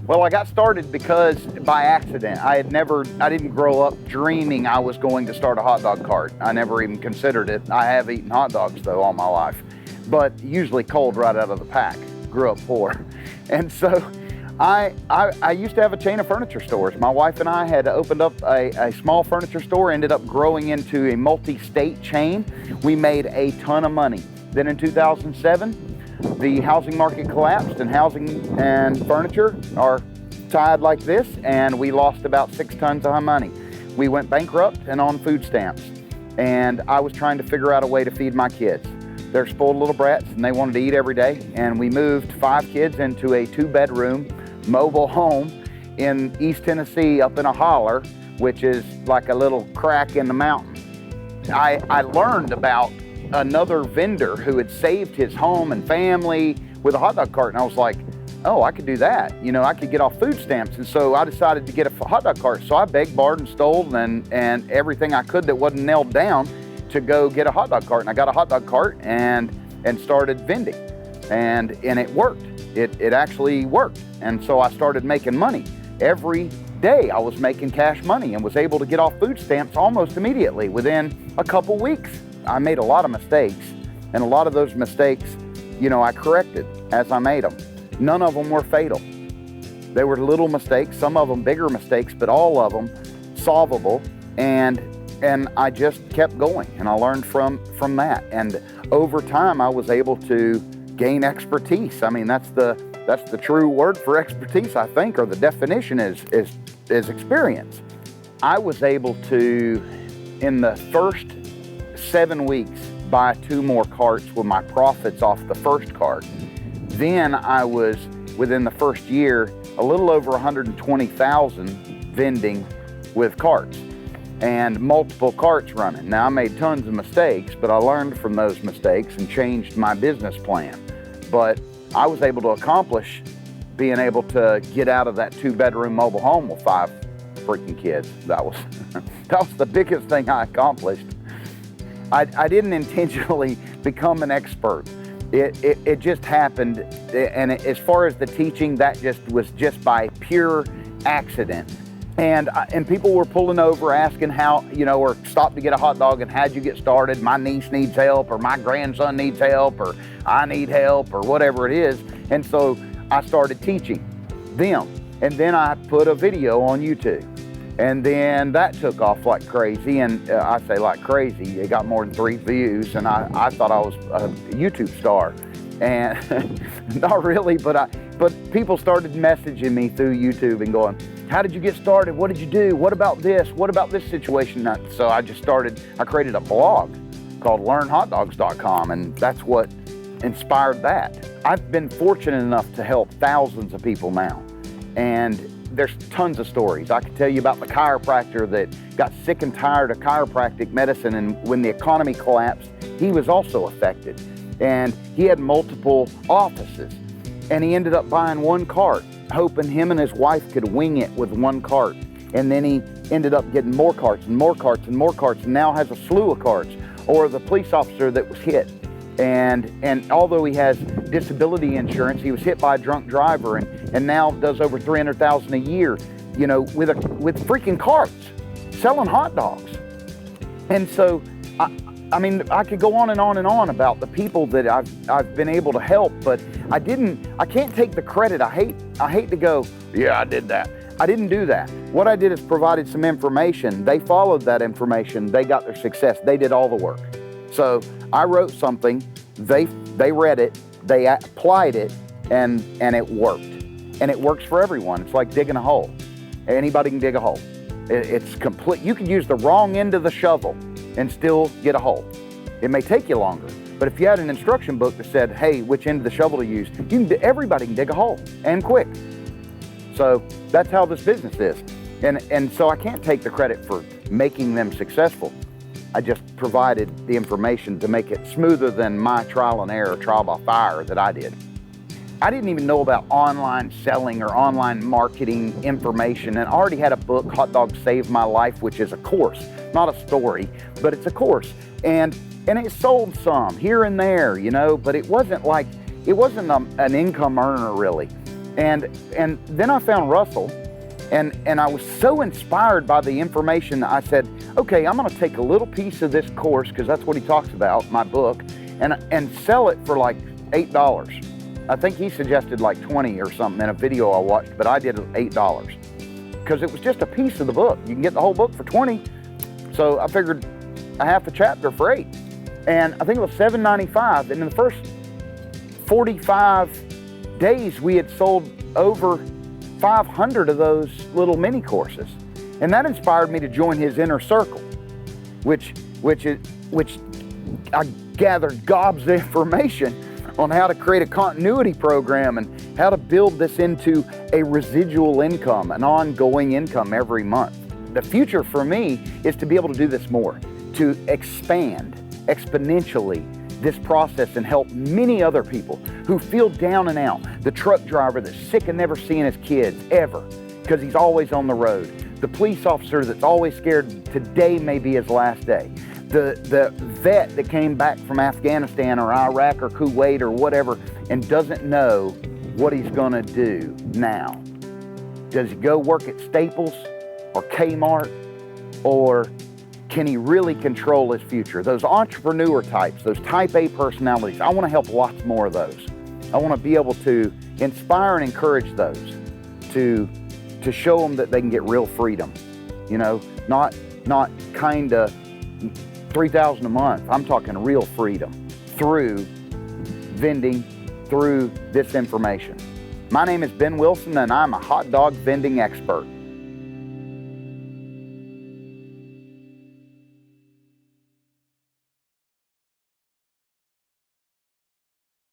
Well, I got started because by accident. I didn't grow up dreaming I was going to start a hot dog cart. I never even considered it. I have eaten hot dogs though all my life, but usually cold right out of the pack. Grew up poor. And so I used to have a chain of furniture stores. My wife and I had opened up a small furniture store, ended up growing into a multi-state chain. We made a ton of money. Then in 2007, the housing market collapsed, and housing and furniture are tied like this, and we lost about 6 tons of money. We went bankrupt and on food stamps, and I was trying to figure out a way to feed my kids. They're spoiled little brats, and they wanted to eat every day, and we moved 5 kids into a 2-bedroom mobile home in East Tennessee up in a holler, which is like a little crack in the mountain. I learned about another vendor who had saved his home and family with a hot dog cart, and I was like, oh, I could do that. You know, I could get off food stamps. And so I decided to get a hot dog cart. So I begged, borrowed, and stole and everything I could that wasn't nailed down to go get a hot dog cart. And I got a hot dog cart and started vending, and it worked. It actually worked. And so I started making money. Every day I was making cash money and was able to get off food stamps almost immediately within a couple weeks. I made a lot of mistakes, and a lot of those mistakes, you know, I corrected as I made them. None of them were fatal. They were little mistakes, some of them bigger mistakes, but all of them solvable. And I just kept going, and I learned from that. And over time, I was able to gain expertise. I mean, that's the true word for expertise, I think, or the definition is experience. I was able to, in the first 7 weeks, buy 2 more carts with my profits off the first cart. Then I was, within the first year, a little over 120,000 vending with carts and multiple carts running. Now, I made tons of mistakes, but I learned from those mistakes and changed my business plan. But I was able to accomplish being able to get out of that 2-bedroom mobile home with 5 freaking kids. That was the biggest thing I accomplished. I didn't intentionally become an expert. It just happened, and as far as the teaching, that was just by pure accident. And people were pulling over asking how, you know, or stopped to get a hot dog and how'd you get started? My niece needs help, or my grandson needs help, or I need help, or whatever it is. And so I started teaching them. And then I put a video on YouTube. And then that took off like crazy, and I say like crazy, it got more than 3 views, and I thought I was a YouTube star. And not really, but people started messaging me through YouTube and going, how did you get started? What did you do? What about this? What about this situation? So I created a blog called learnhotdogs.com, and that's what inspired that. I've been fortunate enough to help thousands of people now, and there's tons of stories. I could tell you about the chiropractor that got sick and tired of chiropractic medicine, and when the economy collapsed, he was also affected. And he had multiple offices, and he ended up buying 1 cart, hoping him and his wife could wing it with 1 cart. And then he ended up getting more carts and more carts and more carts, and now has a slew of carts. Or the police officer that was hit. And although he has disability insurance, he was hit by a drunk driver, and now does over $300,000 a year, you know, with freaking carts, selling hot dogs. And so, I mean, I could go on and on and on about the people that I've been able to help, but I can't take the credit. I hate to go, yeah, I did that. I didn't do that. What I did is provided some information. They followed that information. They got their success. They did all the work. So I wrote something, they read it, they applied it, and it worked. And it works for everyone. It's like digging a hole. Anybody can dig a hole. It's complete. You can use the wrong end of the shovel and still get a hole. It may take you longer, but if you had an instruction book that said, hey, which end of the shovel to use, everybody can dig a hole, and quick. So that's how this business is. And so I can't take the credit for making them successful. I just provided the information to make it smoother than my trial and error, trial by fire that I did. I didn't even know about online selling or online marketing information, and I already had a book, Hot Dogs Saved My Life, which is a course, not a story, but it's a course. And it sold some here and there, you know, but it wasn't an income earner really. And then I found Russell, and I was so inspired by the information that I said, okay, I'm gonna take a little piece of this course, because that's what he talks about, my book, and sell it for like $8. I think he suggested like 20 or something in a video I watched, but I did $8 because it was just a piece of the book. You can get the whole book for 20. So I figured a half a chapter for $8. And I think it was $7.95. And in the first 45 days, we had sold over 500 of those little mini courses. And that inspired me to join his inner circle, which I gathered gobs of information on how to create a continuity program and how to build this into a residual income, an ongoing income every month. The future for me is to be able to do this more, to expand exponentially this process and help many other people who feel down and out. The truck driver that's sick of never seeing his kids ever because he's always on the road. The police officer that's always scared today may be his last day. The vet that came back from Afghanistan or Iraq or Kuwait or whatever and doesn't know what he's gonna do now. Does he go work at Staples or Kmart, or can he really control his future? Those entrepreneur types, those type A personalities, I wanna help lots more of those. I wanna be able to inspire and encourage those to show them that they can get real freedom. You know, not kinda $3,000 a month. I'm talking real freedom through vending, through this information. My name is Ben Wilson, and I'm a hot dog vending expert.